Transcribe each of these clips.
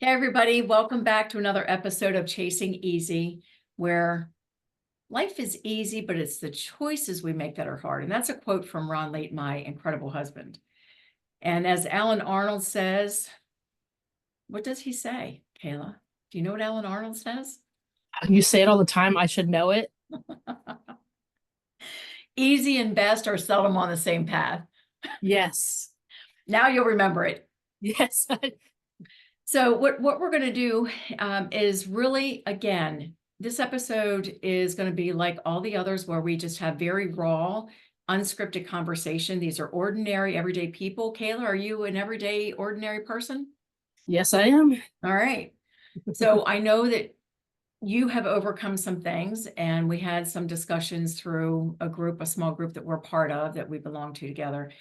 Hey, everybody, welcome back to another episode of Chasing Easy, where life is easy, but it's the choices we make that are hard. And that's a quote from Ron Late, my incredible husband. And as Alan Arnold says, what does he say, Kayla? Do you know what Alan Arnold says? You say it all the time. I should know it. Easy and best are seldom on the same path. Yes. Now you'll remember it. Yes. So what we're going to do is really, again, this episode is going to be like all the others where we just have very raw, unscripted conversation. These are ordinary, everyday people. Kayla, are you an everyday, ordinary person? Yes, I am. All right. So I know that you have overcome some things, and we had some discussions through a small group that we're part of, that we belong to together.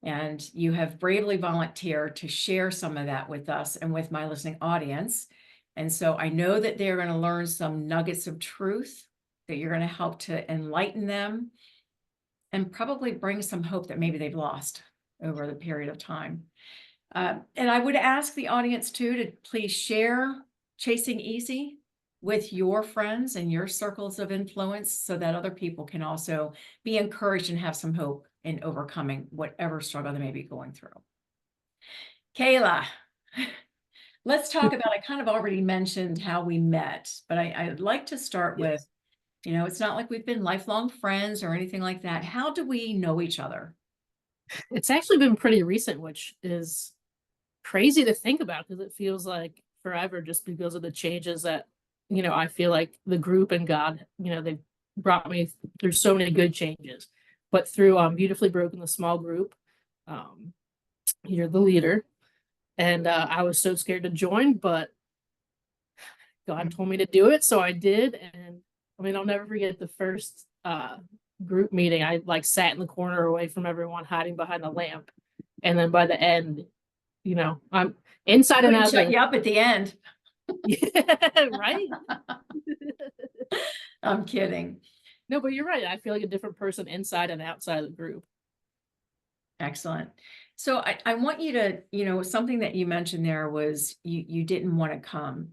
And you have bravely volunteered to share some of that with us and with my listening audience. And so I know that they're going to learn some nuggets of truth, that you're going to help to enlighten them and probably bring some hope that maybe they've lost over the period of time. And I would ask the audience too to please share Chasing Easy with your friends and your circles of influence so that other people can also be encouraged and have some hope in overcoming whatever struggle they may be going through. Kayla, let's talk about, I kind of already mentioned how we met, but I'd like to start with, it's not like we've been lifelong friends or anything like that. How do we know each other? It's actually been pretty recent, which is crazy to think about because it feels like forever just because of the changes that, I feel like the group and God, they've brought me through so many good changes. But through Beautifully Broken, the small group, um, you're the leader. And I was so scared to join, but God told me to do it, so I did. And I mean, I'll never forget the first group meeting. I like sat in the corner away from everyone, hiding behind a lamp. And then by the end, I'm inside and Couldn't out shut the you up at the end. yeah, right. I'm kidding. No, but you're right. I feel like a different person inside and outside of the group. Excellent. So I want you to, something that you mentioned there was you didn't want to come.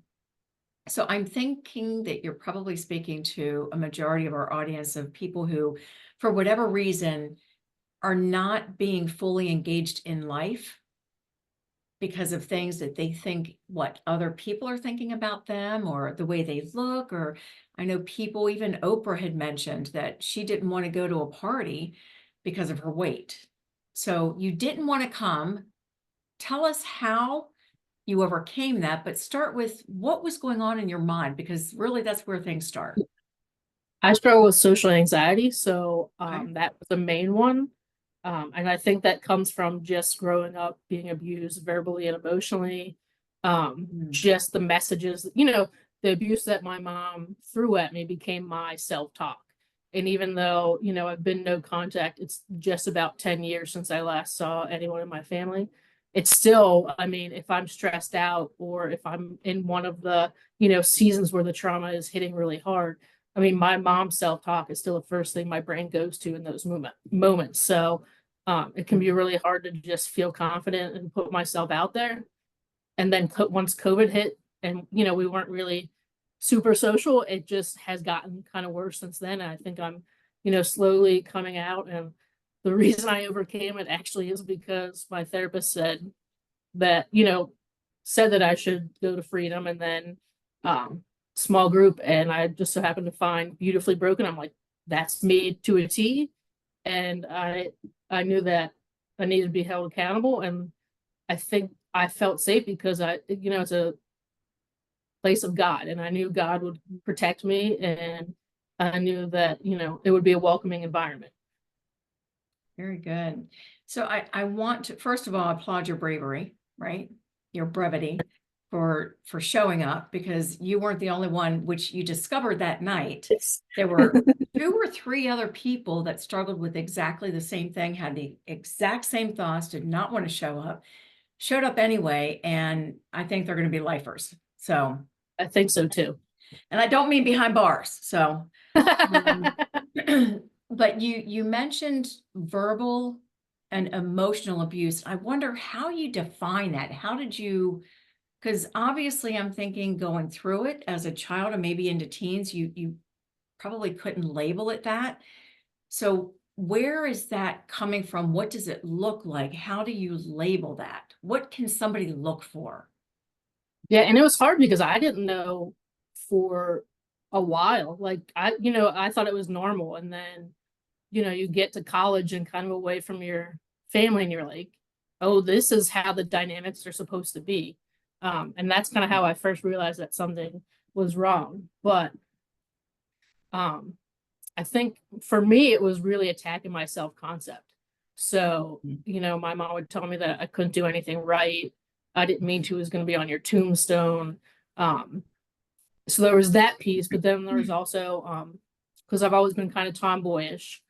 So I'm thinking that you're probably speaking to a majority of our audience of people who, for whatever reason, are not being fully engaged in life because of things that they think what other people are thinking about them or the way they look. Or I know people, even Oprah had mentioned that she didn't want to go to a party because of her weight. So you didn't want to come. Tell us how you overcame that, but start with what was going on in your mind, because really that's where things start. I struggle with social anxiety, so Okay. that was the main one. And I think that comes from just growing up being abused verbally and emotionally. Mm. Just the messages, the abuse that my mom threw at me became my self-talk. And even though, I've been no contact, it's just about 10 years since I last saw anyone in my family. It's still, I mean, if I'm stressed out or if I'm in one of the, seasons where the trauma is hitting really hard, I mean, my mom's self-talk is still the first thing my brain goes to in those moments. So it can be really hard to just feel confident and put myself out there. And then once COVID hit and, we weren't really super social, it just has gotten kind of worse since then. And I think I'm, slowly coming out. And the reason I overcame it actually is because my therapist said that, said that I should go to Freedom and then um, small group. And I just so happened to find Beautifully Broken. I'm like, that's me to a T. And I knew that I needed to be held accountable. And I think I felt safe because it's a place of God and I knew God would protect me and I knew that, it would be a welcoming environment. Very good. So I want to, first of all, applaud your bravery, right? Your brevity for showing up, because you weren't the only one, which you discovered that night. Yes. There were two or three other people that struggled with exactly the same thing, had the exact same thoughts, did not want to show up, showed up anyway, and I think they're going to be lifers. So, I think so too. and I don't mean behind bars. So, um, but you mentioned verbal and emotional abuse. I wonder how you define that. How did you Because obviously I'm thinking going through it as a child and maybe into teens, you probably couldn't label it that. So where is that coming from? What does it look like? How do you label that? What can somebody look for? Yeah, and it was hard because I didn't know for a while. Like I thought it was normal, and then you get to college and kind of away from your family, and you're like, oh, this is how the dynamics are supposed to be. And that's kind of how I first realized that something was wrong. But um, I think for me, it was really attacking my self concept. So, my mom would tell me that I couldn't do anything right. I didn't mean to, it was going to be on your tombstone. Um, so there was that piece, but then there was also, because I've always been kind of tomboyish,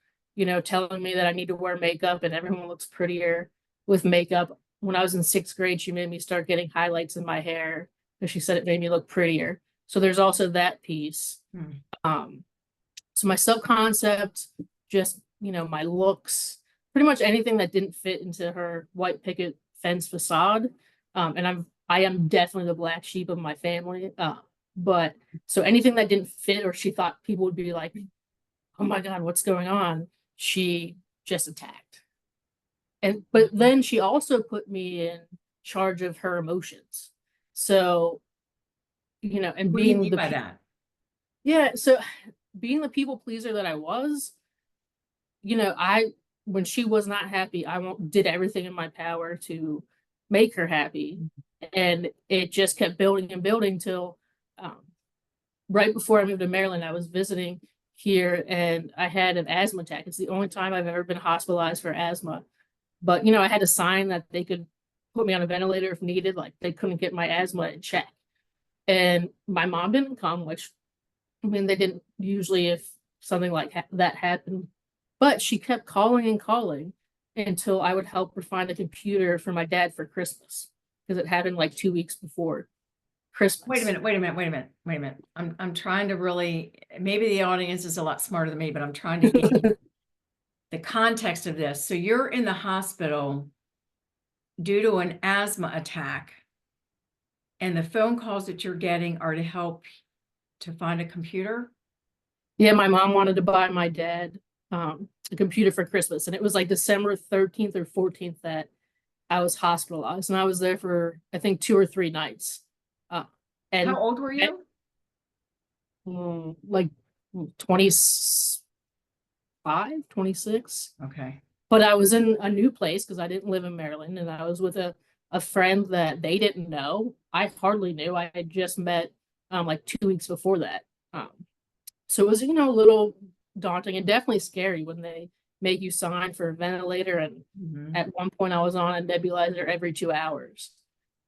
telling me that I need to wear makeup and everyone looks prettier with makeup. When I was in 6th grade, she made me start getting highlights in my hair because she said it made me look prettier. So there's also that piece. Hmm. So my self-concept, just, my looks, pretty much anything that didn't fit into her white picket fence facade. And I am definitely the black sheep of my family. But so anything that didn't fit or she thought people would be like, oh my God, what's going on? She just attacked. But then she also put me in charge of her emotions. So, and What do you being mean by that? yeah, so being the people pleaser that I was, I when she was not happy, did everything in my power to make her happy, and it just kept building and building till um, right before I moved to Maryland, I was visiting here and I had an asthma attack. It's the only time I've ever been hospitalized for asthma, but I had a sign that they could put me on a ventilator if needed, like they couldn't get my asthma in check, and my mom didn't come, which I mean, they didn't usually if something like that happened, but she kept calling and calling until I would help her find a computer for my dad for Christmas because it happened like 2 weeks before Christmas. Wait a minute, wait a minute, wait a minute, wait a minute. I'm trying to really, maybe the audience is a lot smarter than me, but I'm trying to get the context of this. So you're in the hospital due to an asthma attack, and the phone calls that you're getting are to help to find a computer? Yeah, my mom wanted to buy my dad a computer for Christmas, and it was like December 13th or 14th that I was hospitalized, and I was there for I think 2 or 3 nights. How And old were you? like 25, 26. Okay. But I was in a new place because I didn't live in Maryland, and I was with a friend that they didn't know. I hardly knew. I had just met like 2 weeks before that. Um, so it was, a little daunting and definitely scary when they make you sign for a ventilator. And Mhm. at one point, I was on a nebulizer every 2 hours.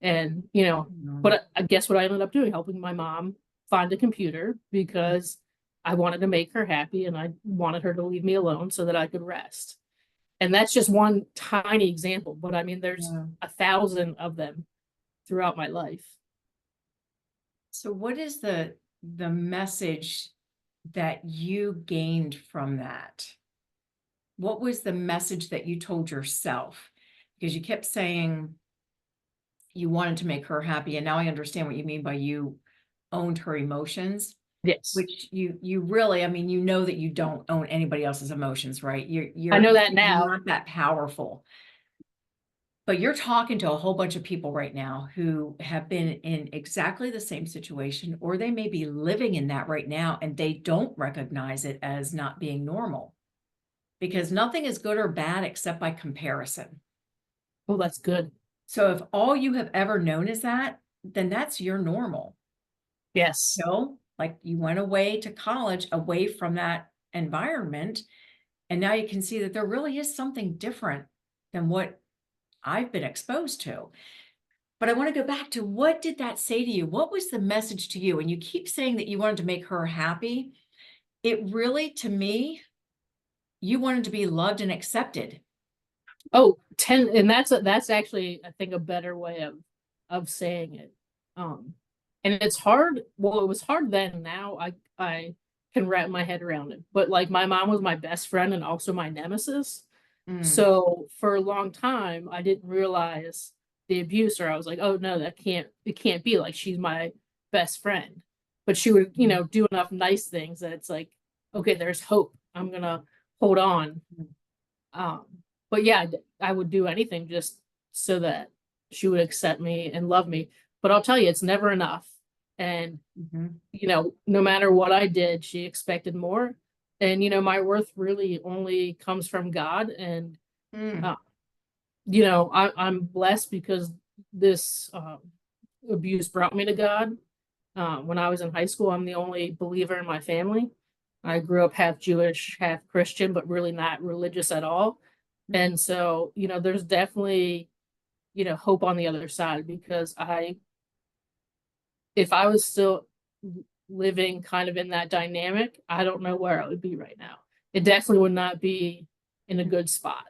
And, Mhm. but I guess what I ended up doing, helping my mom find a computer because I wanted to make her happy and I wanted her to leave me alone so that I could rest. And that's just one tiny example, but I mean, there's Yeah. 1,000 of them throughout my life. So what is the message that you gained from that? What was the message that you told yourself? Because you kept saying you wanted to make her happy, and now I understand what you mean by you owned her emotions, Yes. which you really, I mean, that you don't own anybody else's emotions, right? I You're know that now. not that powerful. But you're talking to a whole bunch of people right now who have been in exactly the same situation, or they may be living in that right now and they don't recognize it as not being normal, because nothing is good or bad except by comparison. Oh, that's good. So if all you have ever known is that, then that's your normal. Yes. Like you went away to college away from that environment, and now you can see that there really is something different than what I've been exposed to. But I want to go back to, what did that say to you? What was the message to you? And you keep saying that you wanted to make her happy. It really, to me, you wanted to be loved and accepted. Oh, 10, and that's actually I think a better way of saying it. Um and it's hard. Well, it was hard then. Now I can wrap my head around it. But like my mom was my best friend and also my nemesis. Mm. So for a long time I didn't realize the abuser, I was like, oh no, it can't be, like, she's my best friend. But she would, you know, do enough nice things that it's like, okay, there's hope. I'm gonna hold on. Um, but yeah, I would do anything just so that she would accept me and love me. But I'll tell you, it's never enough. And, Mhm. you know, no matter what I did, she expected more. And, you know, my worth really only comes from God. And, Mm. uh, you know, I'm blessed because this abuse brought me to God. When I was in high school, I'm the only believer in my family. I grew up half Jewish, half Christian, but really not religious at all. And so, you know, there's definitely, you know, hope on the other side because if I was still living kind of in that dynamic, I don't know where I would be right now. It definitely would not be in a good spot.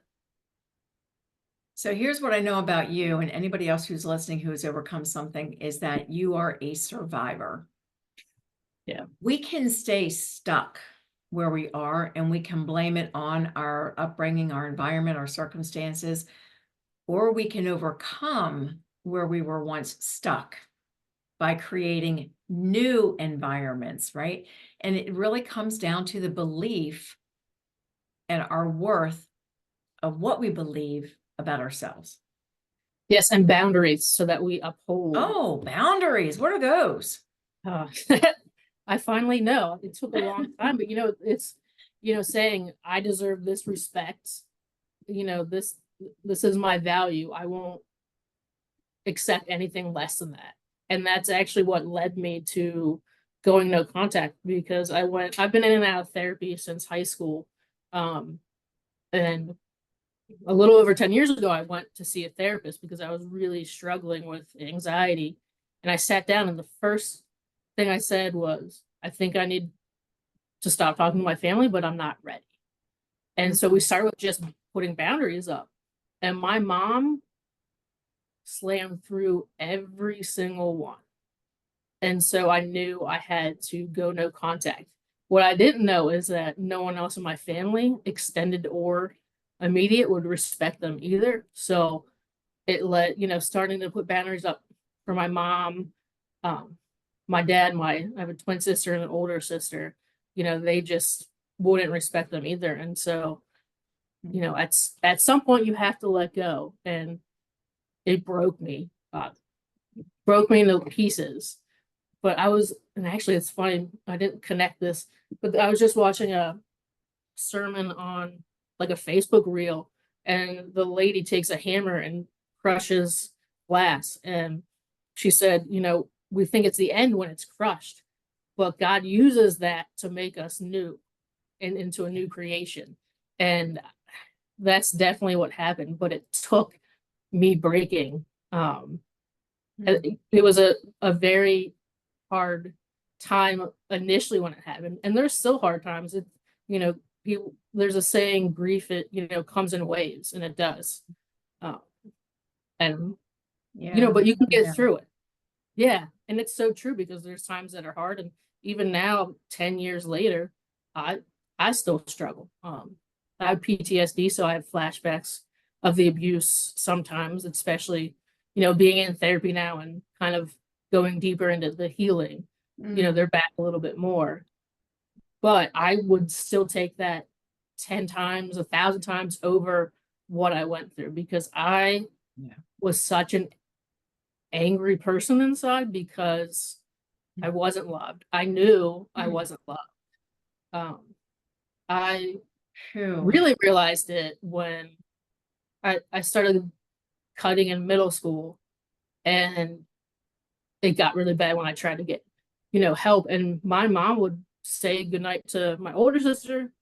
So here's what I know about you and anybody else who's listening who has overcome something is that you are a survivor. Yeah. We can stay stuck where we are and we can blame it on our upbringing, our environment, our circumstances, or we can overcome where we were once stuck by creating new environments, right? And it really comes down to the belief and our worth of what we believe about ourselves. Yes, and boundaries so that we uphold. Oh, boundaries. What are those? Uh, I finally know. It took a long time, but you know, it's, you know, saying I deserve this respect. You know, this is my value. I won't accept anything less than that. And that's actually what led me to going no contact because I've been in and out of therapy since high school. And a little over 10 years ago, I went to see a therapist because I was really struggling with anxiety. And I sat down, and the first thing I said was, I think I need to stop talking to my family, but I'm not ready. And so we started with just putting boundaries up. And my mom slammed through every single one. And so I knew I had to go no contact. What I didn't know is that no one else in my family, extended or immediate, would respect them either. So it let, you know, starting to put boundaries up for my mom, um, my dad, I have a twin sister and an older sister, you know, they just wouldn't respect them either. And so, you know, at some point you have to let go. And it broke me into pieces. But and actually it's funny, I didn't connect this, but I was just watching a sermon on like a Facebook reel, and the lady takes a hammer and crushes glass. And she said, you know, we think it's the end when it's crushed, but God uses that to make us new and into a new creation. And that's definitely what happened, but it took me breaking. It was a very hard time initially when it happened, and there's still hard times. It, you know, there's a saying, grief, it, you know, comes in waves, and it does. Uh, and you know, but you can get through it. Yeah, and it's so true because there's times that are hard, and even now, 10 years later, I I still struggle. I have PTSD, so I have flashbacks of the abuse sometimes, especially, you know, being in therapy now and kind of going deeper into the healing. You know, they're back a little bit more. But I would still take that 10 times, 1,000 times over what I went through because I was such an angry person inside because I wasn't loved. I knew I wasn't loved. Um, I really realized it when I started cutting in middle school, and it got really bad when I tried to get, you know, help. And my mom would say goodnight to my older sister,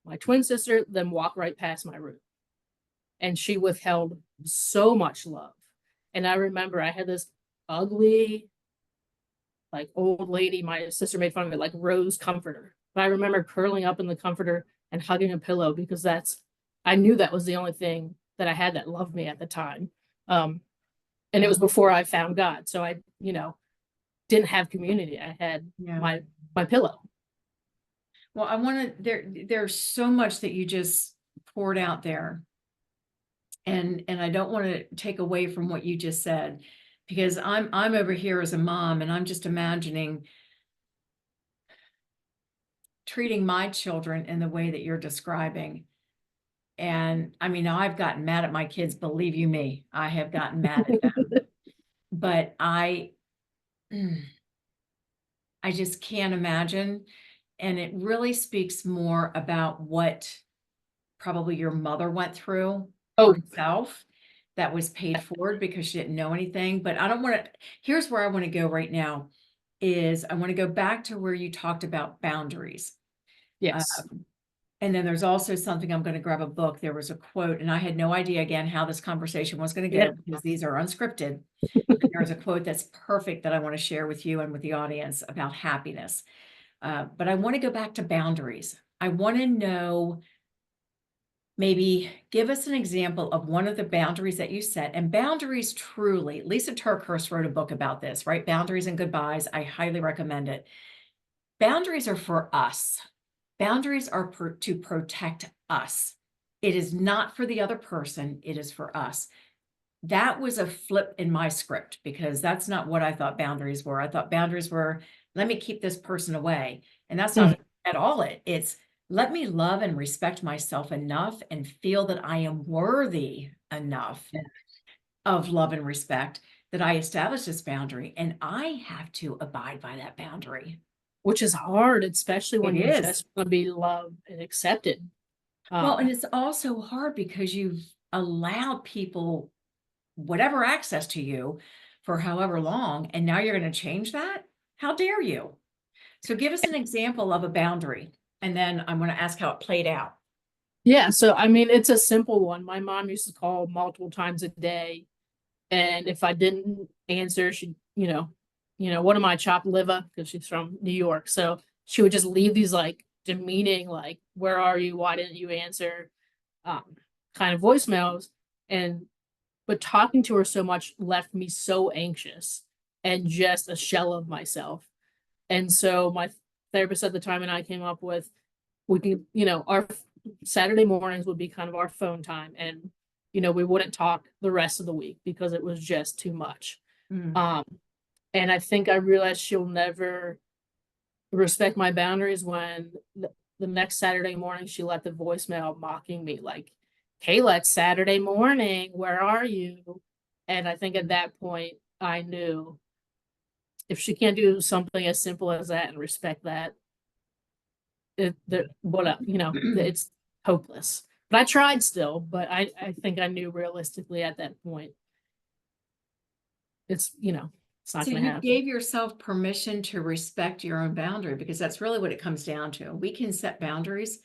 my twin sister, then walk right past my room. And she withheld so much love. And I remember I had this ugly, like, old lady, my sister made fun of it, like rose comforter. But I remember curling up in the comforter and hugging a pillow because I knew that was the only thing that I had that loved me at the time. And it was before I found God. So I, you know, didn't have community. I had my pillow. Well, I want to, there's so much that you just poured out there. And I don't want to take away from what you just said, because I'm over here as a mom and I'm just imagining treating my children in the way that you're describing. And I mean, I've gotten mad at my kids, believe you me, I have gotten mad at them. But I just can't imagine. And it really speaks more about what probably your mother went through Oh, herself that was paid forward because she didn't know anything. But I don't want to, here's where I want to go right now is I want to go back to where you talked about boundaries. yes. And then there's also something, I'm going to grab a book. There was a quote, and I had no idea again how this conversation was going to Yeah. go because these are unscripted. There's a quote that's perfect that I want to share with you and with the audience about happiness. But I want to go back to boundaries. I want to know, maybe give us an example of one of the boundaries that you set. And boundaries truly, Lisa TerKeurst wrote a book about this, right? Boundaries and Goodbyes. I highly recommend it. Boundaries are for us. Boundaries are to protect us. It is not for the other person. It is for us. That was a flip in my script because that's not what I thought boundaries were. I thought boundaries were, let me keep this person away. And that's not at all it. It's let me love and respect myself enough and feel that I am worthy enough Yeah. of love and respect that I established this boundary. And I have to abide by that boundary. Which is hard, especially when It you is. just want to be loved and accepted. Well, and Um, it's also hard because you've allowed people whatever access to you for however long, and now you're going to change that? How dare you? So give us an example of a boundary, and then I'm going to ask how it played out. yeah, so I mean, it's a simple one. My mom used to call multiple times a day, and if I didn't answer, she, what am I, chopped liver? Because she's from New York, so she would just leave these like demeaning, like, "Where are you? Why didn't you answer?" Um, kind of voicemails, and but talking to her so much left me so anxious and just a shell of myself. And so my therapist at the time and I came up with, we can, our Saturday mornings would be kind of our phone time, and we wouldn't talk the rest of the week because it was just too much. Mm. Um, and I think I realized she'll never respect my boundaries when the next Saturday morning she left a voicemail mocking me like, "Kayla, it's Saturday morning. Where are you?" And I think at that point I knew if she can't do something as simple as that and respect that, it's hopeless. But I tried still, but I think I knew realistically at that point it's not So going to you happen. gave yourself permission to respect your own boundary because that's really what it comes down to. We can set boundaries,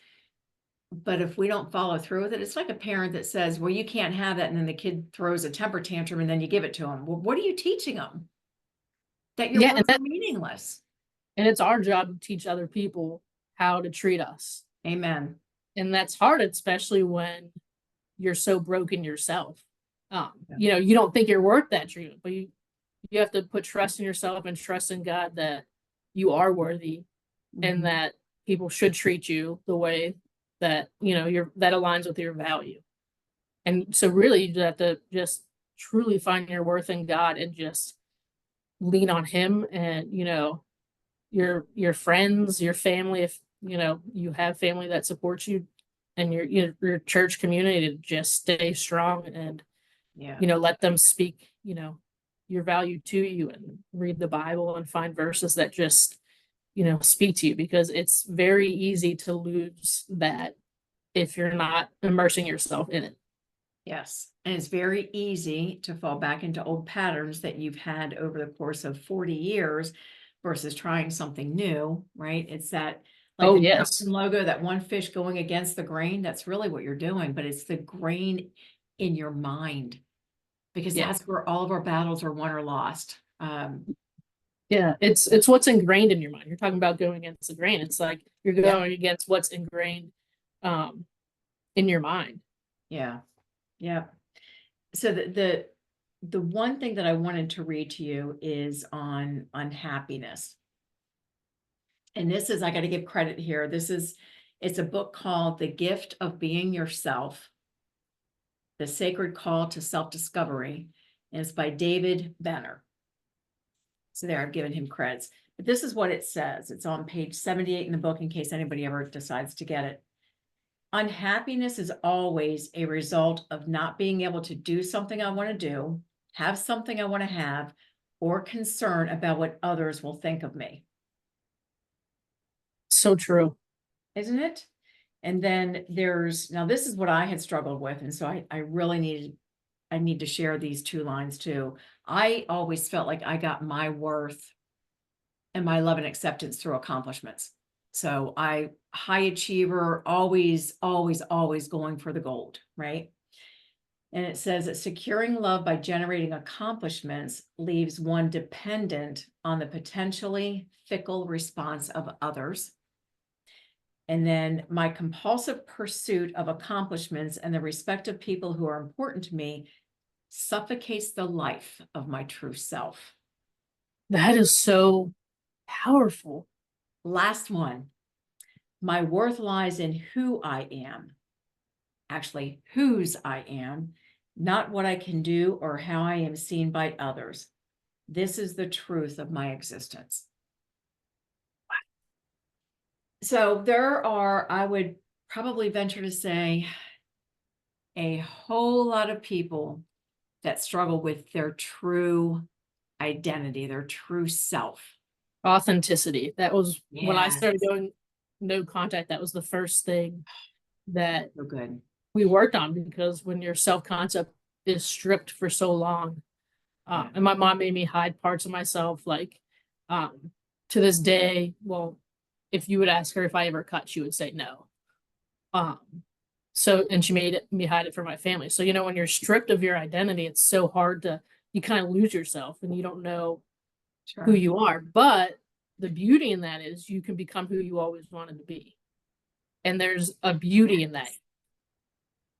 but if we don't follow through with it, it's like a parent that says, well, you can't have that. And then the kid throws a temper tantrum and then you give it to them. Well, what are you teaching them? That your Yeah, and words are meaningless. it's our job to teach other people how to treat us. Amen. And that's hard, especially when you're so broken yourself. Yeah. You don't think you're worth that treatment, but you have to put trust in yourself and trust in God that you are worthy and Mhm. that people should treat you the way that that aligns with your value. And so really you have to just truly find your worth in God and just lean on him and your friends, your family, if you have family that supports you, and your church community, to just stay strong and Yeah. let them speak your value to you, and read the Bible and find verses that just speak to you, because it's very easy to lose that if you're not immersing yourself in it. Yes. And it's very easy to fall back into old patterns that you've had over the course of 40 years versus trying something new, right? It's that, like Oh the yes. Jackson logo, that one fish going against the grain. That's really what you're doing, but it's the grain in your mind because Yeah. that's where all of our battles are won or lost. Yeah, it's what's ingrained in your mind. You're talking about going against the grain. It's like you're Yeah. going against what's ingrained um in your mind. Yeah. Yeah. So the one thing that I wanted to read to you is on happiness. And this is, I got to give credit here. It's a book called The Gift of Being Yourself. The Sacred Call to Self-Discovery, and it's by David Benner. So there, I've given him creds. But this is what it says. It's on page 78 in the book, in case anybody ever decides to get it. Unhappiness is always a result of not being able to do something I want to do, have something I want to have, or concern about what others will think of me. So true. Isn't it? And then now this is what I had struggled with. And so I really need to share these two lines too. I always felt like I got my worth and my love and acceptance through accomplishments. So high achiever, always, always, always going for the gold, right? And it says that securing love by generating accomplishments leaves one dependent on the potentially fickle response of others. And then my compulsive pursuit of accomplishments and the respect of people who are important to me suffocates the life of my true self. That is so powerful. Last one. My worth lies in who I am. Actually, whose I am, not what I can do or how I am seen by others. This is the truth of my existence. So there are, I would probably venture to say, a whole lot of people that struggle with their true identity, their true self. Authenticity. That was when I started Yes. doing no contact. That was the first thing that So good. we worked on, because when your self-concept is stripped for so long, Yeah. and my mom made me hide parts of myself, like, to this day, well, if you would ask her if I ever cut, she would say no. So, and she made me hide it for my family. So, when you're stripped of your identity, it's so hard you kind of lose yourself and you don't know who Sure. you are. But the beauty in that is you can become who you always wanted to be. And there's a beauty in that.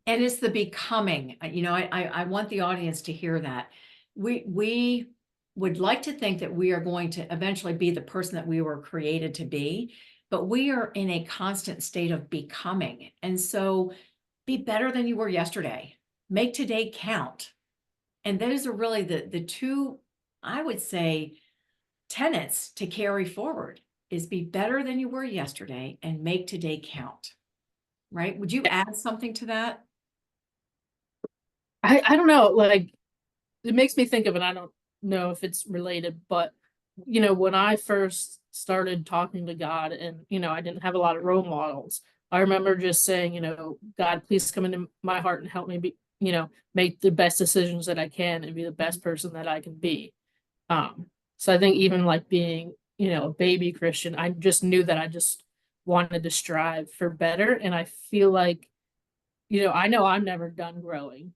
And it's the becoming, I want the audience to hear that. We would like to think that we are going to eventually be the person that we were created to be, but we are in a constant state of becoming. And so be better than you were yesterday. Make today count. And those are really the two, I would say, tenets to carry forward, is be better than you were yesterday and make today count. Right? Would you add something to that? I don't know, like, it makes me think of it. I don't know if it's related, but when I first started talking to God, and I didn't have a lot of role models, I remember just saying, God, please come into my heart and help me be, make the best decisions that I can and be the best person that I can be. So I think even like being, a baby Christian, I just knew that I just wanted to strive for better. And I feel like, I know I'm never done growing.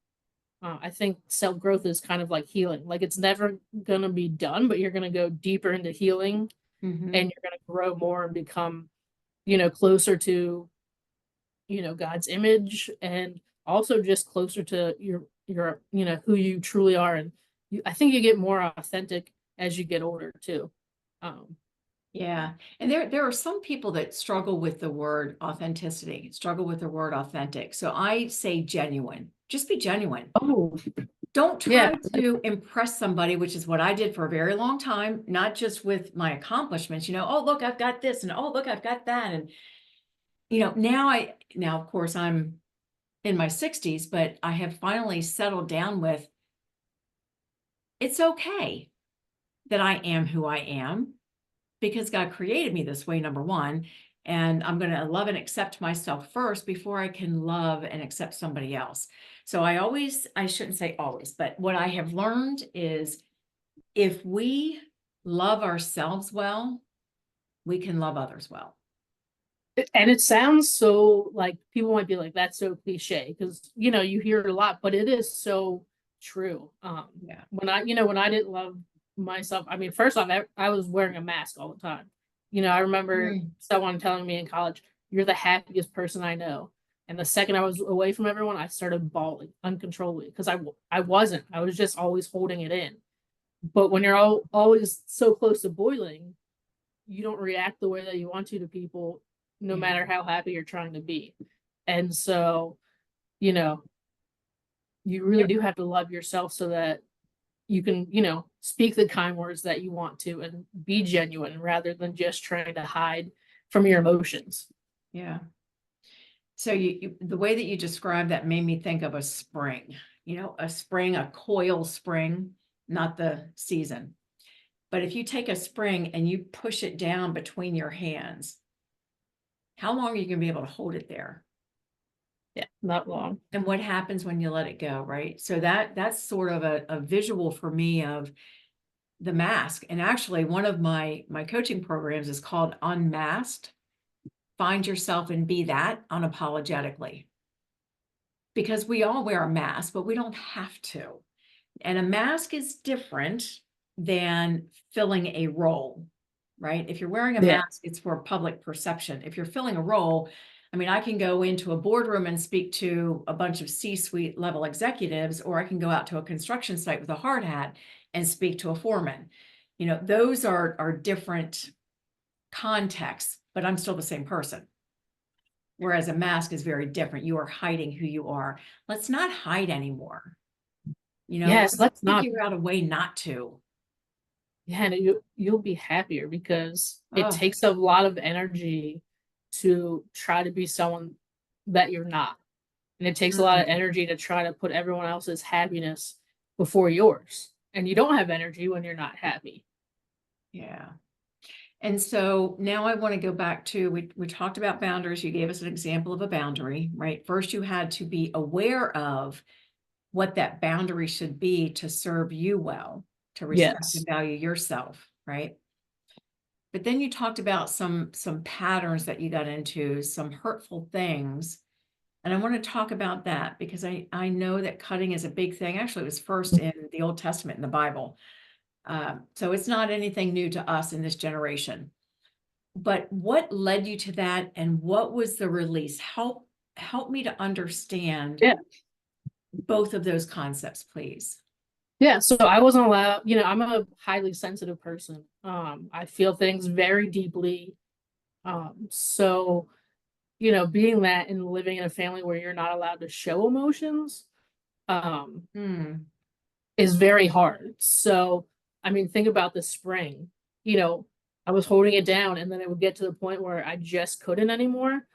I think self-growth is kind of like healing. Like, it's never gonna be done, but you're gonna go deeper into healing, Mhm. and you're gonna grow more and become, closer to, God's image, and also just closer to your who you truly are. And I think you get more authentic as you get older too. Um, Yeah. And there are some people that struggle with the word authenticity, struggle with the word authentic. So I say genuine. Just be genuine. oh, Don't try yeah. to impress somebody, which is what I did for a very long time, not just with my accomplishments, oh, look, I've got this, and oh, look, I've got that. And, now, of course, I'm in my 60s, but I have finally settled down with, it's okay that I am who I am, because God created me this way, number one. And I'm going to love and accept myself first before I can love and accept somebody else. So I shouldn't say always, but what I have learned is, if we love ourselves well, we can love others well. And it sounds so, like, people might be like, that's so cliche, because you hear it a lot, but it is so true. Yeah. When I didn't love myself, I mean, first off, I was wearing a mask all the time. I remember someone telling me in college, "You're the happiest person I know." And the second I was away from everyone, I started bawling uncontrollably, because I wasn't. I was just always holding it in. But when you're always so close to boiling, you don't react the way that you want to people, no Yeah. matter how happy you're trying to be. And so, you know, you really Yep. do have to love yourself so that you can, speak the kind words that you want to and be genuine rather than just trying to hide from your emotions. Yeah. So the way that you described that made me think of a spring, a spring, a coil spring, not the season. But if you take a spring and you push it down between your hands, how long are you going to be able to hold it there? Yeah, not long. And what happens when you let it go, right? So that's sort of a visual for me of the mask. And actually one of my coaching programs is called Unmasked. Find yourself and be that unapologetically. Because we all wear a mask, but we don't have to. And a mask is different than filling a role, right? If you're wearing a Yeah. mask, it's for public perception. If you're filling a role, I mean, I can go into a boardroom and speak to a bunch of C-suite level executives, or I can go out to a construction site with a hard hat and speak to a foreman. Those are different contexts, but I'm still the same person. Whereas a mask is very different. You are hiding who you are. Let's not hide anymore. Yes, let's not. Figure out a way not to. Yeah, and you'll be happier because it Oh, takes a lot of energy to try to be someone that you're not. And it takes a lot of energy to try to put everyone else's happiness before yours. And you don't have energy when you're not happy. yeah. And so now I want to go back to, we talked about boundaries. You gave us an example of a boundary, right? First, you had to be aware of what that boundary should be to serve you well, to respect Yes. and value yourself, right? But then you talked about some patterns that you got into, some hurtful things. And I want to talk about that because I know that cutting is a big thing. Actually, it was first in the Old Testament in the Bible. So it's not anything new to us in this generation. But what led you to that, and what was the release? Help me to understand Yeah. both of those concepts, please. Yeah. So I wasn't allowed, I'm a highly sensitive person. I feel things very deeply. So, being that and living in a family where you're not allowed to show emotions, Hmm. is very hard. So, I mean, think about the spring. I was holding it down and then it would get to the point where I just couldn't anymore,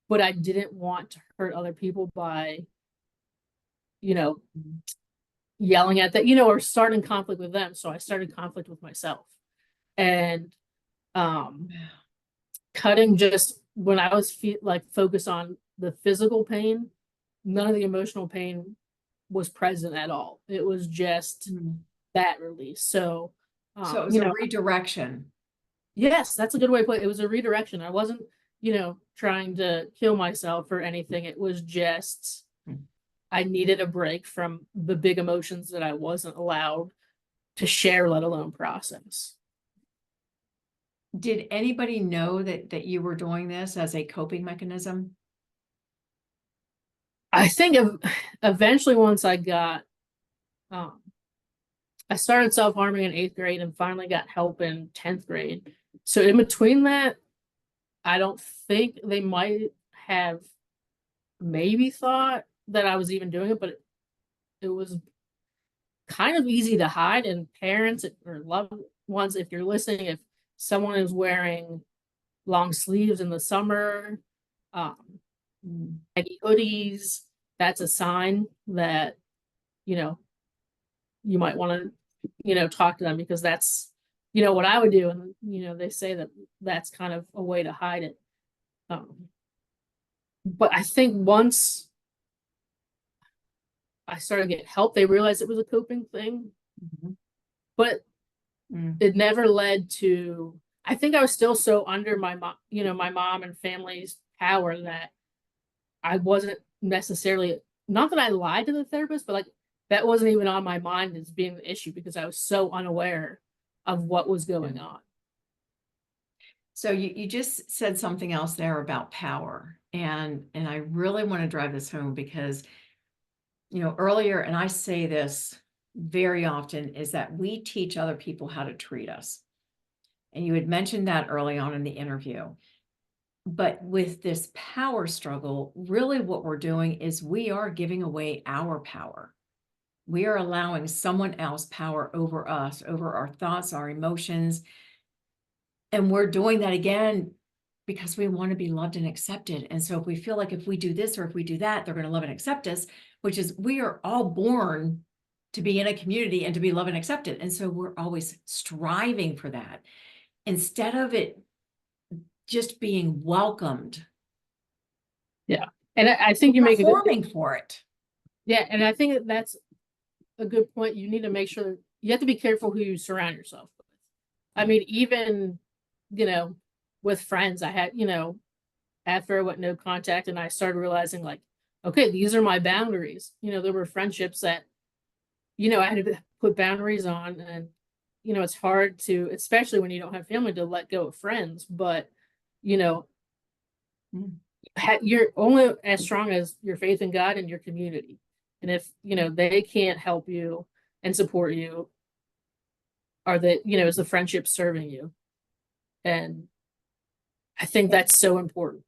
but I didn't want to hurt other people by, you know, yelling at that, or starting conflict with them. So I started conflict with myself. And um cutting just when I was like focused on the physical pain, none of the emotional pain was present at all. It was just Hmm. that release. So, So it was a redirection. yes, that's a good way to put it. It was a redirection. I wasn't, trying to kill myself or anything. It was just, Hmm. I needed a break from the big emotions that I wasn't allowed to share, let alone process. Did anybody know that you were doing this as a coping mechanism? I think eventually once um, I started self-harming in 8th grade and finally got help in 10th grade. So in between that, I don't think they might have maybe thought that I was even doing it, but it was kind of easy to hide. And parents or loved ones, if you're listening, if someone is wearing long sleeves in the summer, baggy hoodies, that's a sign that, you know, you might want to, talk to them because that's, what I would do. And, they say that that's kind of a way to hide it. But I think once I started getting help, they realized it was a coping thing. Mhm. But Mm. it never led to, I think I was still so under my mom, my mom and family's power that I wasn't necessarily, not that I lied to the therapist, but like that wasn't even on my mind as being the issue because I was so unaware of what was going on. So you just said something else there about power. And I really want to drive this home because, earlier, and I say this very often, is that we teach other people how to treat us. And you had mentioned that early on in the interview. But with this power struggle, really what we're doing is we are giving away our power. We are allowing someone else power over us, over our thoughts, our emotions. And we're doing that again because we want to be loved and accepted. And so if we feel like if we do this or if we do that, they're going to love and accept us, which is we are all born to be in a community and to be loved and accepted. And so we're always striving for that instead of it just being welcomed, And I think you make a good, performing for it. yeah, and I think that's a good point. You need to make sure you have to be careful who you surround yourself with. I mean, even, you know, with friends, I had, after I went no contact and I started realizing like, okay, these are my boundaries. There were friendships that, I had to put boundaries on, and, it's hard to, especially when you don't have family, to let go of friends, but, you know, you're only as strong as your faith in God and your community. And if, they can't help you and support you, are that, is the friendship serving you? And I think that's so important.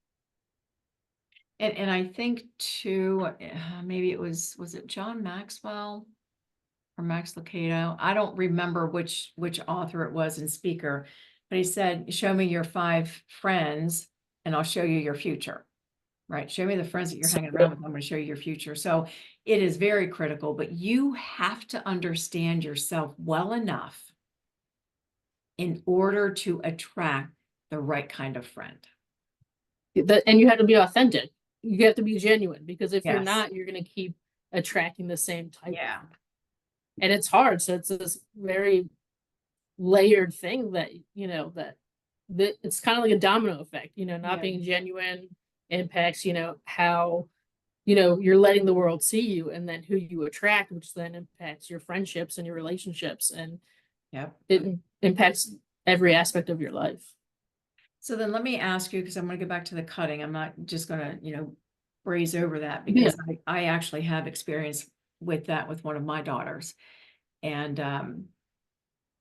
And I think too, maybe was it John Maxwell or Max Lucado? I don't remember which author it was and speaker, but he said, show me your 5 friends and I'll show you your future. Right? Show me the friends that you're hanging around with. I'm going to show you your future. So it is very critical, but you have to understand yourself well enough in order to attract the right kind of friend. And you have to be authentic. You have to be genuine, because if you're Yes. not, you're going to keep attracting the same type. Yeah. And it's hard. So it's this very layered thing that, that it's kind of like a domino effect, not Yeah. being genuine impacts, how, you're letting the world see you, and then who you attract, which then impacts your friendships and your relationships. And Yep. it impacts every aspect of your life. So then let me ask you, because I'm going to go back to the cutting. I'm not just going to, breeze over that, because I actually have experience with that with one of my daughters, and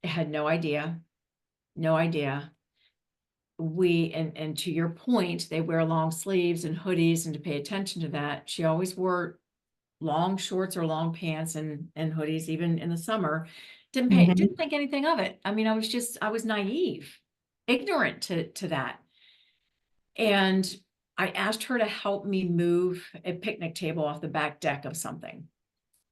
had no idea. And to your point, they wear long sleeves and hoodies, and to pay attention to that, she always wore long shorts or long pants and hoodies, even in the summer. Didn't think anything of it. I mean, I was naive, ignorant to that. And I asked her to help me move a picnic table off the back deck of something.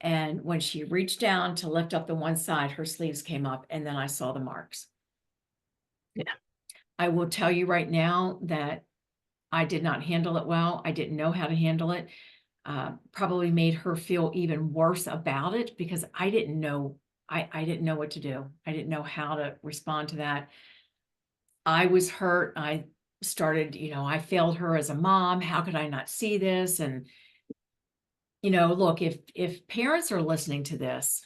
And when she reached down to lift up the one side, her sleeves came up, and then I saw the marks. Yeah. I will tell you right now that I did not handle it well. I didn't know how to handle it. Probably made her feel even worse about it, because I didn't know. I didn't know what to do. I didn't know how to respond to that. I was hurt. I started, I failed her as a mom. How could I not see this? And, look, if parents are listening to this,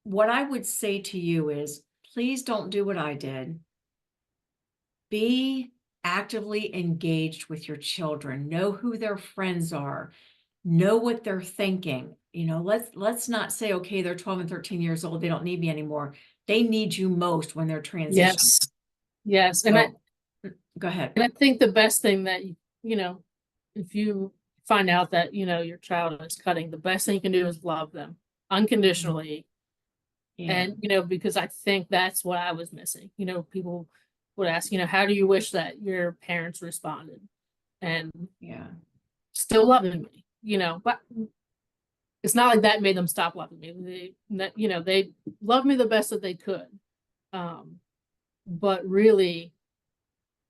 what I would say to you is, please don't do what I did. Be actively engaged with your children. Know who their friends are. Know what they're thinking. Let's not say, okay, they're 12 and 13 years old, they don't need me anymore. They need you most when they're transitioning. Yes. So, go ahead. And I think the best thing that, if you find out that, your child is cutting, the best thing you can do is love them unconditionally. Yeah. And, because I think that's what I was missing. People would ask, how do you wish that your parents responded? And Yeah. still loving me, but it's not like that made them stop loving me. They loved me the best that they could. But really,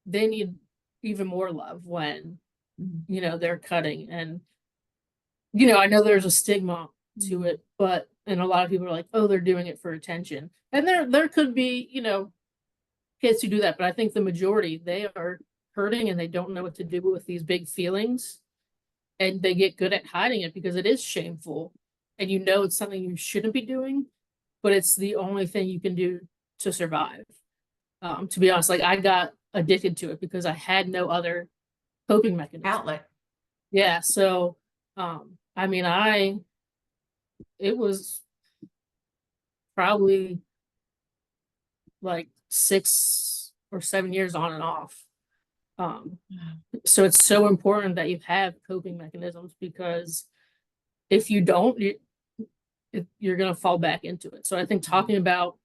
they need even more love when, they're cutting. And, I know there's a stigma to it, but, and a lot of people are like, oh, they're doing it for attention. And there could be, kids who do that, but I think the majority, they are hurting and they don't know what to do with these big feelings. And they get good at hiding it because it is shameful. And it's something you shouldn't be doing, but it's the only thing you can do to survive. To be honest, like I got addicted to it because I had no other coping mechanism. Outlet. Yeah. So, I mean, it was probably like 6 or 7 years on and off. So it's so important that you have coping mechanisms, because if you don't, you're going to fall back into it. So I think talking about,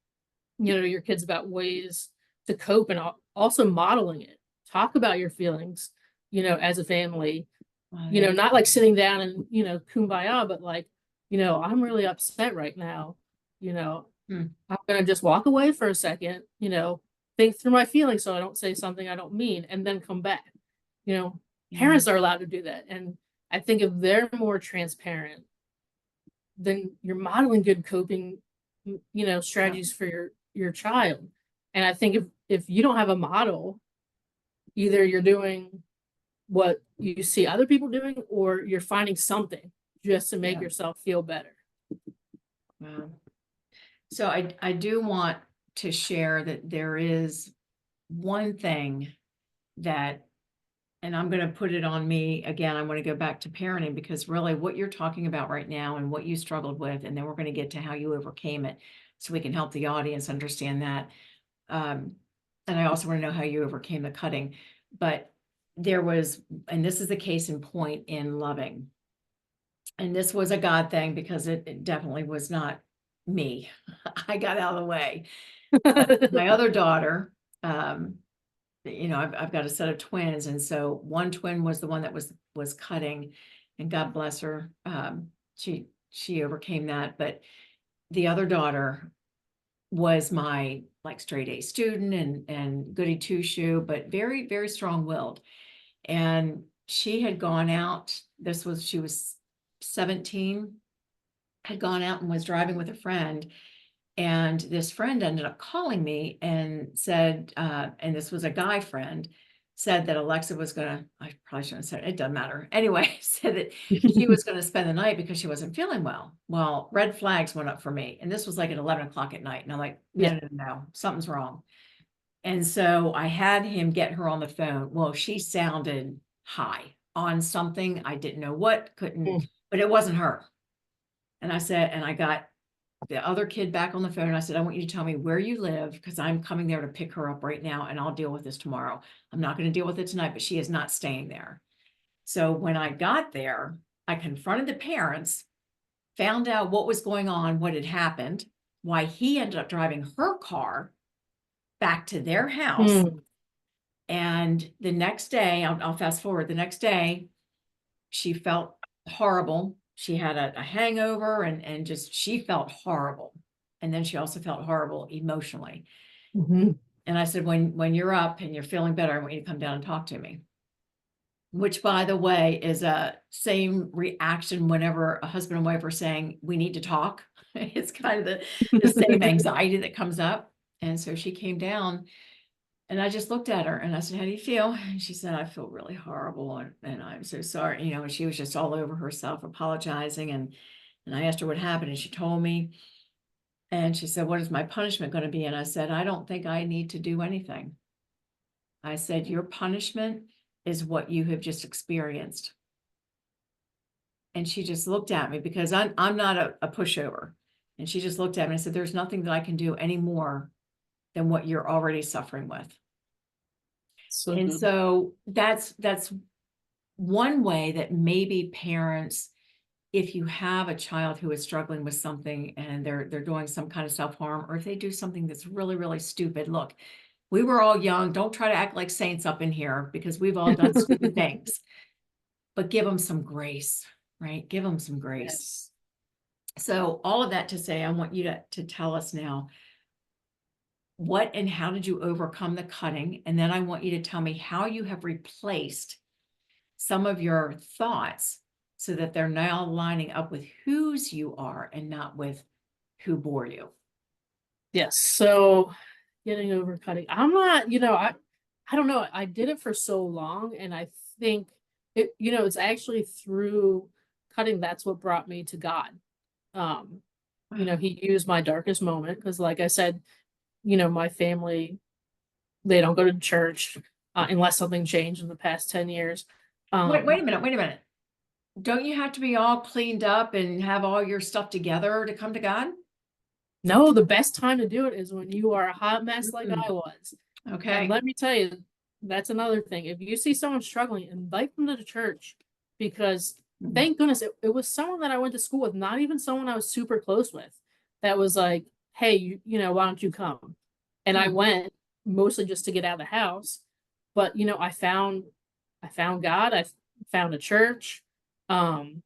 your kids about ways to cope and also modeling it, talk about your feelings, as a family, not like sitting down and, kumbaya, but like, I'm really upset right now. I'm going to just walk away for a second, think through my feelings so I don't say something I don't mean and then come back. Parents are allowed to do that. And I think if they're more transparent, then you're modeling good coping, strategies for your child. And I think if you don't have a model, either you're doing what you see other people doing or you're finding something just to make yourself feel better. Wow. So I do want to share that there is one thing that, and I'm going to put it on me again, I want to go back to parenting, because really what you're talking about right now and what you struggled with, and then we're going to get to how you overcame it so we can help the audience understand that. And I also want to know how you overcame the cutting. But there was, and this is the case in point in Loving. And this was a God thing, because it definitely was not me. I got out of the way. My other daughter, I've got a set of twins. And so one twin was the one that was cutting, and God bless her. She overcame that. But the other daughter was my like straight A student and goody two shoe, but very, very strong willed. And she had gone out. She was 17, had gone out and was driving with a friend. And this friend ended up calling me and said, and this was a guy friend, said that Alexa was gonna, I probably shouldn't have said it, it doesn't matter. Anyway, said that she was gonna spend the night because she wasn't feeling well. Well, red flags went up for me. And this was like at 11 o'clock at night. And I'm like, no, something's wrong. And so I had him get her on the phone. Well, she sounded high on something. I didn't know what, couldn't, but it wasn't her. And I said, and I got the other kid back on the phone. I said, I want you to tell me where you live, because I'm coming there to pick her up right now, and I'll deal with this tomorrow. I'm not going to deal with it tonight, but she is not staying there. So when I got there, I confronted the parents, found out what was going on, what had happened, why he ended up driving her car back to their house. And the next day, I'll fast forward, the next day, she felt horrible. She had a hangover and just, she felt horrible. And then she also felt horrible emotionally. And I said, when you're up and you're feeling better, I want you to come down and talk to me. Which, by the way, is a same reaction whenever a husband and wife are saying, we need to talk. It's kind of the same anxiety that comes up. And so she came down. And I just looked at her and I said, how do you feel? And she said, I feel really horrible. And I'm so sorry. And she was just all over herself, apologizing. And I asked her what happened, and she told me. And she said, what is my punishment going to be? And I said, I don't think I need to do anything. I said, your punishment is what you have just experienced. And she just looked at me, because I'm not a pushover. And she just looked at me and said, there's nothing that I can do any more than what you're already suffering with. So that's one way that maybe parents, if you have a child who is struggling with something and they're doing some kind of self-harm, or if they do something that's really, really stupid, look, we were all young. Don't try to act like saints up in here, because we've all done stupid things, but give them some grace, right? Give them some grace. Yes. So all of that to say, I want you to tell us now, what and how did you overcome the cutting? And then I want you to tell me how you have replaced some of your thoughts so that they're now lining up with whose you are and not with who bore you. Yes. So getting over cutting, I'm not, I don't know. I did it for so long, and I think it's actually through cutting that's what brought me to God. He used my darkest moment, because like I said, my family, they don't go to church unless something changed in the past 10 years. Wait a minute. Don't you have to be all cleaned up and have all your stuff together to come to God? No, the best time to do it is when you are a hot mess like I was. Okay. And let me tell you, that's another thing. If you see someone struggling, invite them to the church, because thank goodness it was someone that I went to school with, not even someone I was super close with, that was like, hey, why don't you come? And I Hmm. went mostly just to get out of the house. But I found God, I found a church. And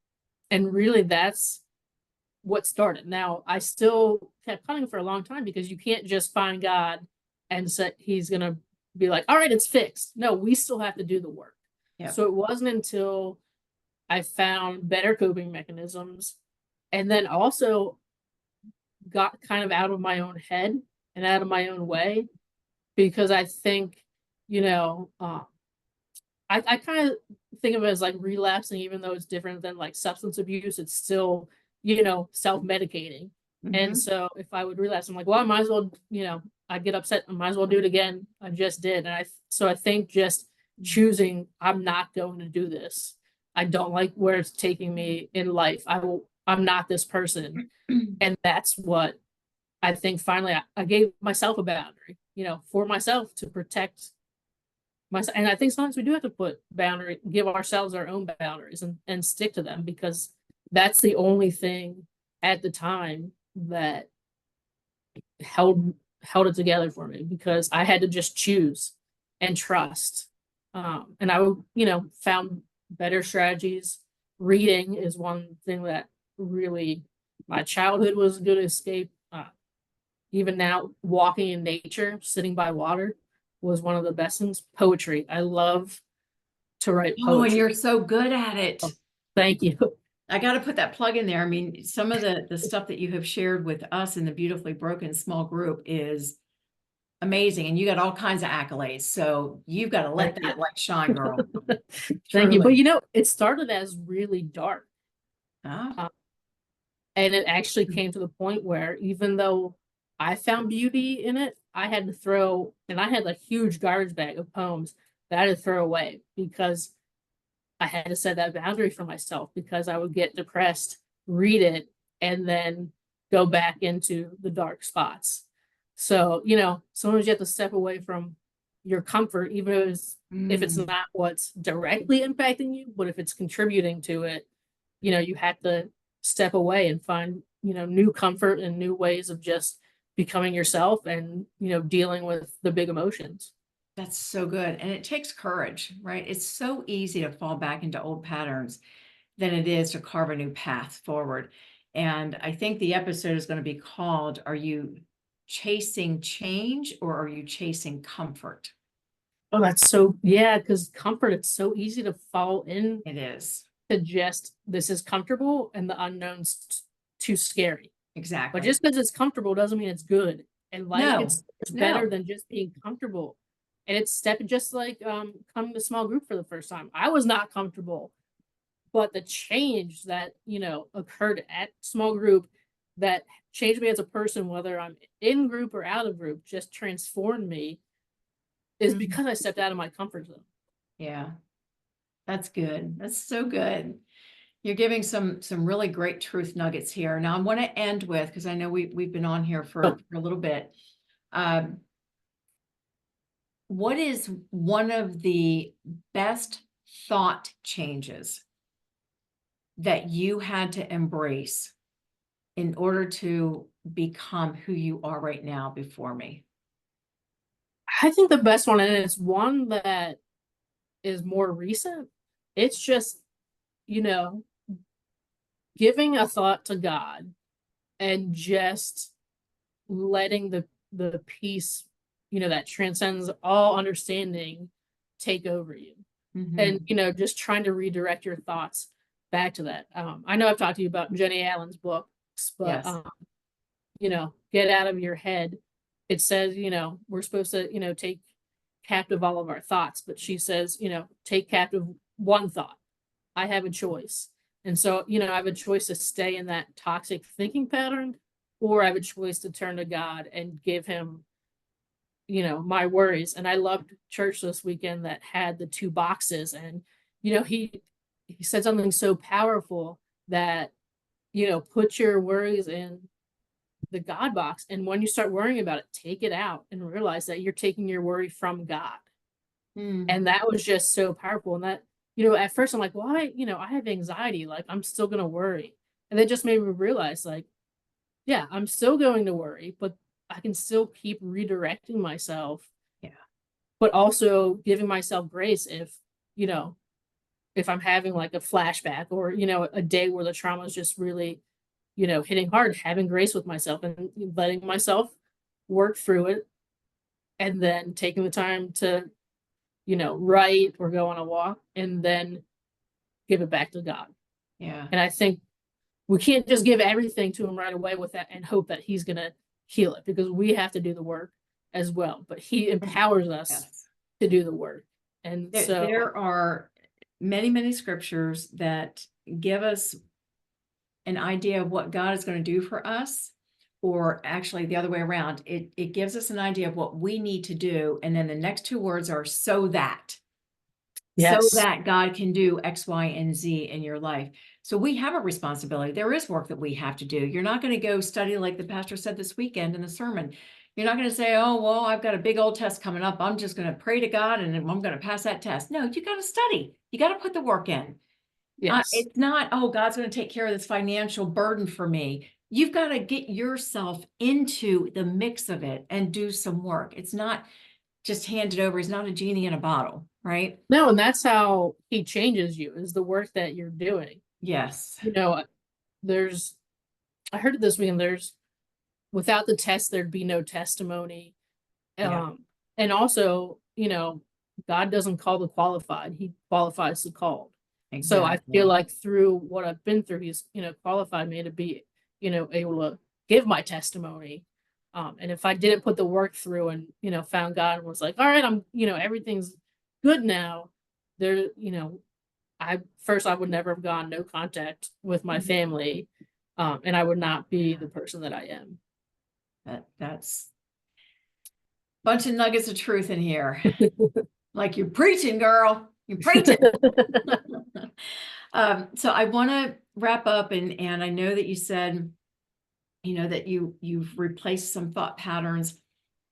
really that's what started. Now I still kept coming for a long time because you can't just find God and say he's gonna be like, all right, it's fixed. No, we still have to do the work. Yep. So it wasn't until I found better coping mechanisms and then also got kind of out of my own head and out of my own way because I think, you know, I kind of think of it as like relapsing, even though it's different than like substance abuse, it's still, self-medicating. And Hmm. so if I would relapse, I'm like, well, I might as well, I get upset, I might as well do it again. I just did. So I think just choosing, I'm not going to do this. I don't like where it's taking me in life. I'm not this person. And that's what I think finally I gave myself a boundary, for myself to protect myself. And I think sometimes we do have to give ourselves our own boundaries and stick to them because that's the only thing at the time that held it together for me because I had to just choose and trust. And I, found better strategies. Reading is one thing that really my childhood was a good escape. Even now, walking in nature, sitting by water was one of the best things. Poetry. I love to write Oh, and poetry. you're so good at it. Oh, thank you. I got to put that plug in there. I mean, some of the stuff that you have shared with us in the Beautifully Broken small group is amazing, and you got all kinds of accolades. So you've got to let Thank you. that light shine, girl. Thank you. But Truly. it started as really dark. Ah. Um, and it actually came to the point where even though I found beauty in it, I had to throw, and I had a huge garbage bag of poems that I had to throw away because I had to set that boundary for myself because I would get depressed, read it, and then go back into the dark spots. So, sometimes you have to step away from your comfort, even if it's Mm. not what's directly impacting you, but if it's contributing to it, you have to step away and find, new comfort and new ways of just becoming yourself and, dealing with the big emotions. That's so good. And it takes courage, right? It's so easy to fall back into old patterns than it is to carve a new path forward. And I think the episode is going to be called, Are You Chasing Change or Are You Chasing Comfort? Oh, that's so, yeah, because comfort, it's so easy to fall in It is. to just this is comfortable and the unknown's too scary. But Exactly. just because it's comfortable doesn't mean it's good. And life No, gets better no. than just being comfortable. And it's just like coming to small group for the first time. I was not comfortable, but the change that occurred at small group that changed me as a person, whether I'm in group or out of group, just transformed me is Mhm. because I stepped out of my comfort zone. Yeah, that's good. That's so good. You're giving some really great truth nuggets here. Now I want to end with, because I know we've been on here So for a little bit. Um, what is one of the best thought changes that you had to embrace in order to become who you are right now before me? I think the best one, and it's one that is more recent. It's just, you know, giving a thought to God and just letting the peace, that transcends all understanding take over you. And, Mhm. just trying to redirect your thoughts back to that. I know I've talked to you about Jenny Allen's books, but Yes. get out of your head. It says, we're supposed to, take captive all of our thoughts, but she says, take captive one thought. I have a choice. And so, I have a choice to stay in that toxic thinking pattern, or I have a choice to turn to God and give him, my worries. And I loved church this weekend that had the two boxes. And, he said something so powerful that, put your worries in the God box. And when you start worrying about it, take it out and realize that you're taking your worry from God. Mm. And that was just so powerful. And at first I'm like, well, I have anxiety, like I'm still gonna worry. And that just made me realize, like, yeah, I'm still going to worry, but I can still keep redirecting myself, Yeah. but also giving myself grace you know, if I'm having like a flashback or, a day where the trauma is just really, hitting hard, having grace with myself and letting myself work through it and then taking the time to, write or go on a walk and then give it back to God. Yeah. And I think we can't just give everything to him right away with that and hope that he's going to heal it, because we have to do the work as well. But he empowers us Yes. to do the work. And so There are many, many scriptures that give us an idea of what God is going to do for us, or actually the other way around. It gives us an idea of what we need to do. And then the next two words are so that. So yes, that God can do X, Y, and Z in your life. So we have a responsibility. There is work that we have to do. You're not going to go study like the pastor said this weekend in the sermon. You're not going to say, oh, well, I've got a big old test coming up. I'm just going to pray to God and I'm going to pass that test. No, you got to study. You got to put the work in. yes. It's not, oh, God's going to take care of this financial burden for me. You've got to get yourself into the mix of it and do some work. It's not just handed over. He's not a genie in a bottle, right? No, and that's how he changes you, is the work that you're doing. Yes. There's, I heard it this week, and without the test, there'd be no testimony. Yeah. And also, God doesn't call the qualified, he qualifies the called. So I Exactly. feel like through what I've been through, he's, qualified me to be, able to give my testimony. And if I didn't put the work through and, found God and was like, all right, I'm, everything's good now, there, I would never have gone no contact with my family. And I would not be the person that I am. That's a bunch of nuggets of truth in here. Like you're preaching, girl. You're preaching. So I want to wrap up, and I know that you said, that you've replaced some thought patterns.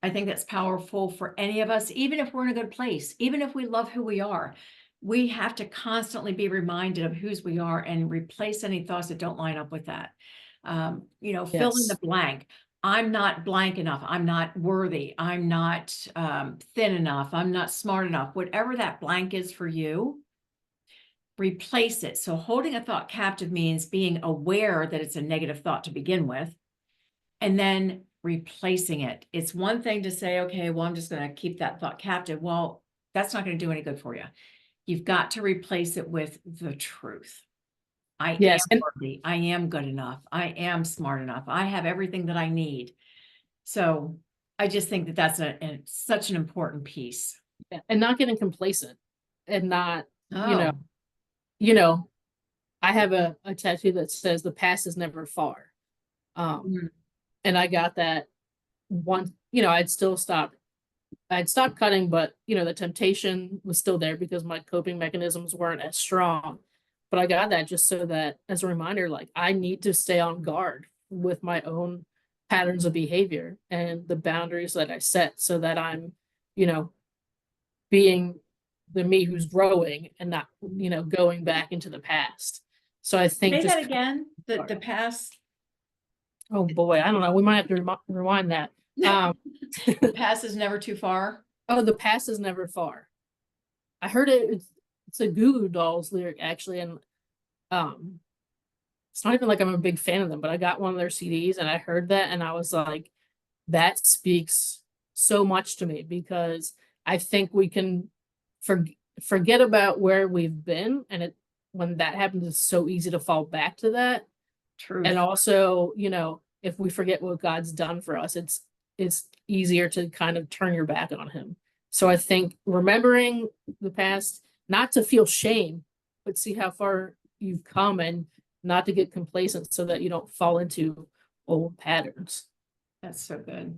I think that's powerful for any of us, even if we're in a good place, even if we love who we are. We have to constantly be reminded of whose we are and replace any thoughts that don't line up with that. Fill in the blank. I'm not blank enough. I'm not worthy. I'm not thin enough. I'm not smart enough. Whatever that blank is for you, replace it. So holding a thought captive means being aware that it's a negative thought to begin with, and then replacing it. It's one thing to say, okay, well, I'm just going to keep that thought captive. Well, that's not going to do any good for you. You've got to replace it with the truth. I Yes. am worthy. I am good enough. I am smart enough. I have everything that I need. So I just think that that's such an important piece. And not getting complacent and not, Oh, I have a tattoo that says the past is never far. mm, And I got that once, I'd stopped cutting, but the temptation was still there because my coping mechanisms weren't as strong. But I got that just so that as a reminder, like I need to stay on guard with my own patterns of behavior and the boundaries that I set so that I'm, being the me who's growing and not, going back into the past. So I think say just, that again. The past, oh boy, I don't know. We might have to rewind that. the past is never too far. Oh, the past is never far. I heard it's a Goo Goo Dolls lyric actually, and it's not even like I'm a big fan of them, but I got one of their CDs and I heard that and I was like, that speaks so much to me, because I think we can forget about where we've been, and when that happens, it's so easy to fall back to that. Truth. And also, if we forget what God's done for us, it's easier to kind of turn your back on him. So I think remembering the past, not to feel shame, but see how far you've come and not to get complacent so that you don't fall into old patterns. That's so good.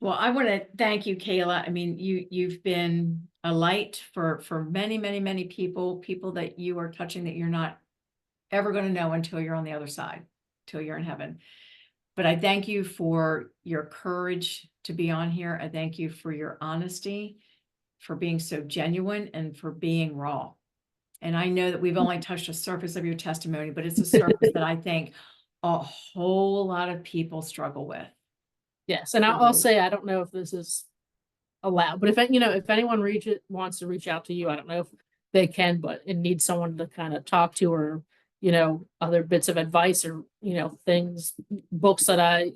Well, I want to thank you, Kayla. I mean, you've been a light for many, many, many people that you are touching that you're not ever going to know until you're on the other side, till you're in heaven. But I thank you for your courage to be on here. I thank you for your honesty, for being so genuine, and for being raw. And I know that we've only touched the surface of your testimony, but it's a surface that I think a whole lot of people struggle with. Yes, and I'll say, I don't know if this is allowed, but if, if anyone wants to reach out to you, I don't know if they can, but it needs someone to kind of talk to, or, other bits of advice, or, things, books that I,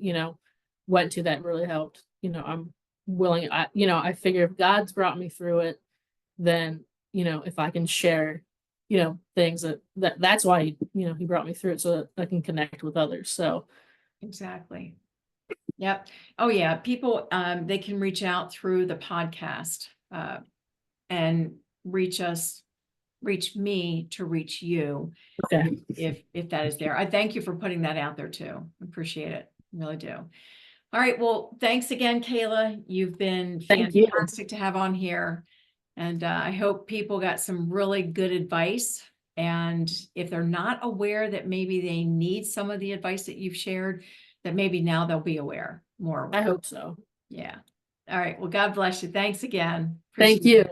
went to that really helped, I'm willing, I figure if God's brought me through it, then, if I can share, things that's why, he brought me through it, so that I can connect with others. So Exactly. Yep. Oh yeah. People, they can reach out through the podcast, and reach me to reach you. okay. If that is there. I thank you for putting that out there too. Appreciate it. Really do. All right. Well, thanks again, Kayla. You've been Thank you. fantastic to have on here. And I hope people got some really good advice. And if they're not aware that maybe they need some of the advice that you've shared, that maybe now they'll be more I aware. hope so. Yeah. All right. Well, God bless you. Thanks again. Thank Appreciate you. it.